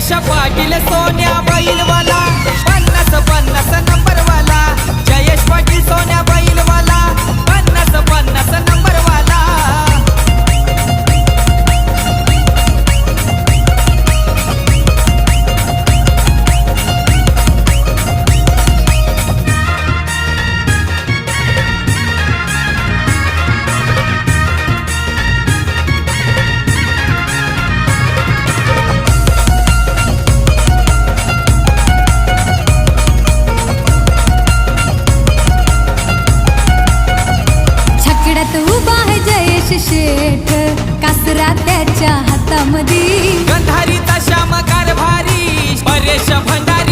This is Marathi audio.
जयेश पाटील सोन्या बैलवाला 50-50 नंबरवाला जयेश पाटील सोन्या बैलवाला 50-50 नंबरवाला उभा आहे जयेश शेठ कासरा त्याच्या हातामध्ये गंधारीचा श्याम कारभारी परेश भंडारी